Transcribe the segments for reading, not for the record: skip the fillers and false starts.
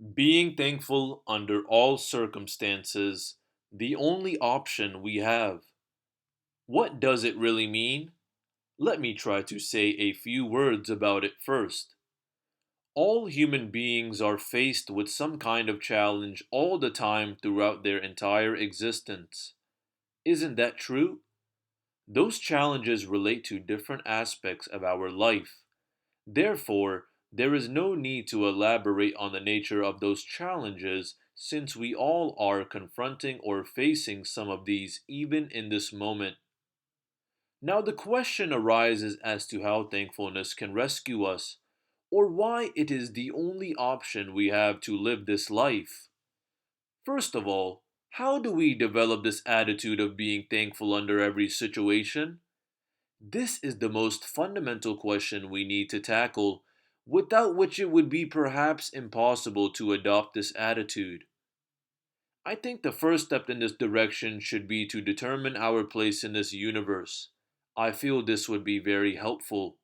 Being thankful under all circumstances, the only option we have. What does it really mean? Let me try to say a few words about it first. All human beings are faced with some kind of challenge all the time throughout their entire existence. Isn't that true? Those challenges relate to different aspects of our life. Therefore, there is no need to elaborate on the nature of those challenges since we all are confronting or facing some of these even in this moment. Now, the question arises as to how thankfulness can rescue us, or why it is the only option we have to live this life. First of all, how do we develop this attitude of being thankful under every situation? This is the most fundamental question we need to tackle, without which it would be perhaps impossible to adopt this attitude. I think the first step in this direction should be to determine our place in this universe. I feel this would be very helpful.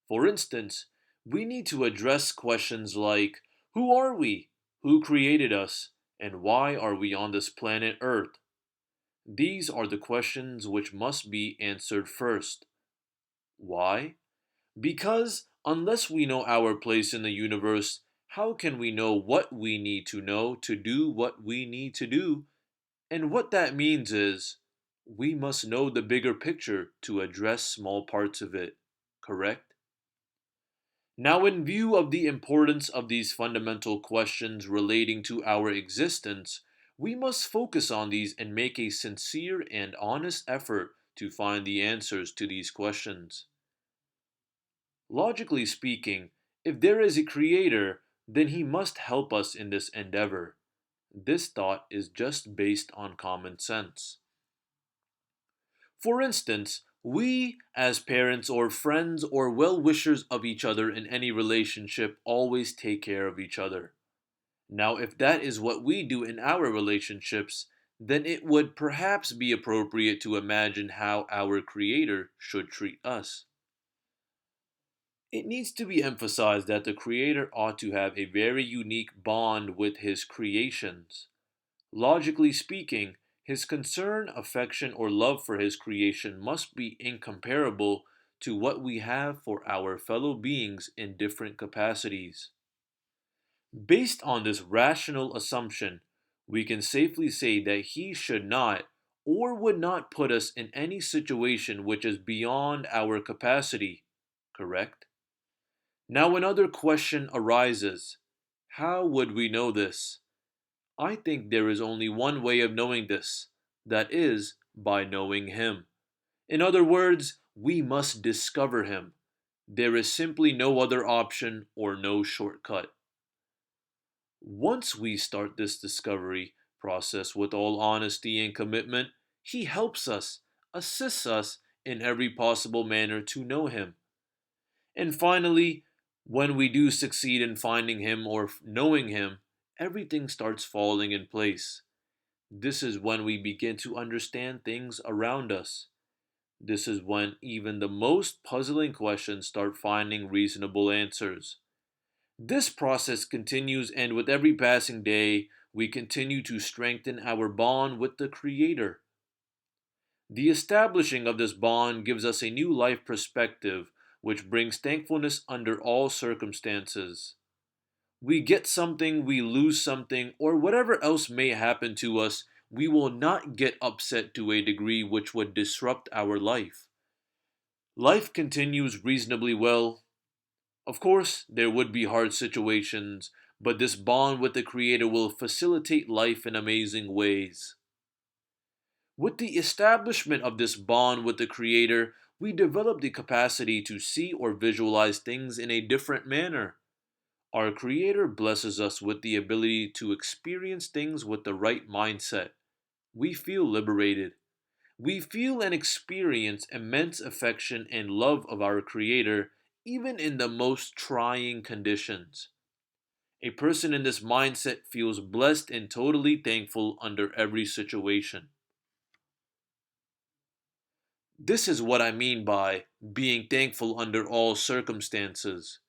For instance, we need to address questions like who are we? Who created us? And why are we on this planet Earth? These are the questions which must be answered first. Why? Because unless we know our place in the universe, how can we know what we need to know to do what we need to do? And what that means is, we must know the bigger picture to address small parts of it, correct? Now, in view of the importance of these fundamental questions relating to our existence, we must focus on these and make a sincere and honest effort to find the answers to these questions. Logically speaking, if there is a creator, then he must help us in this endeavor. This thought is just based on common sense. For instance, we, as parents or friends or well wishers of each other in any relationship, always take care of each other. Now, if that is what we do in our relationships, then it would perhaps be appropriate to imagine how our Creator should treat us. It needs to be emphasized that the Creator ought to have a very unique bond with His creations. Logically speaking, His concern, affection, or love for His creation must be incomparable to what we have for our fellow beings in different capacities. Based on this rational assumption, we can safely say that He should not or would not put us in any situation which is beyond our capacity, correct? Now, another question arises. How would we know this? I think there is only one way of knowing this, that is, by knowing Him. In other words, we must discover Him. There is simply no other option or no shortcut. Once we start this discovery process with all honesty and commitment, He helps us, assists us in every possible manner to know Him. And finally, when we do succeed in finding Him or knowing Him, everything starts falling in place. This is when we begin to understand things around us. This is when even the most puzzling questions start finding reasonable answers. This process continues, and with every passing day, we continue to strengthen our bond with the Creator. The establishing of this bond gives us a new life perspective, which brings thankfulness under all circumstances. We get something, we lose something, or whatever else may happen to us, we will not get upset to a degree which would disrupt our life. Life continues reasonably well. Of course, there would be hard situations, but this bond with the Creator will facilitate life in amazing ways. With the establishment of this bond with the Creator, we develop the capacity to see or visualize things in a different manner. Our Creator blesses us with the ability to experience things with the right mindset. We feel liberated. We feel and experience immense affection and love of our Creator, even in the most trying conditions. A person in this mindset feels blessed and totally thankful under every situation. This is what I mean by being thankful under all circumstances.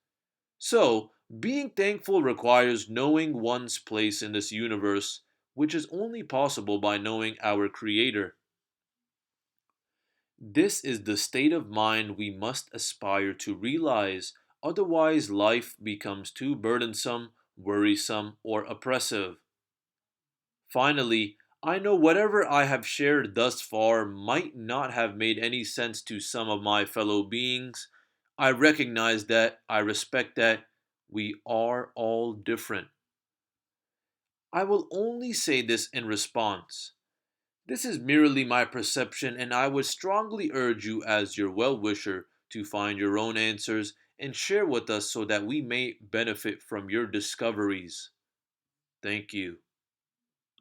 So, Being thankful requires knowing one's place in this universe, which is only possible by knowing our Creator. This is the state of mind we must aspire to realize, otherwise, life becomes too burdensome, worrisome, or oppressive. Finally, I know whatever I have shared thus far might not have made any sense to some of my fellow beings. I recognize that, I respect that, we are all different. I will only say this in response. This is merely my perception, and I would strongly urge you, as your well wisher, to find your own answers and share with us so that we may benefit from your discoveries. Thank you.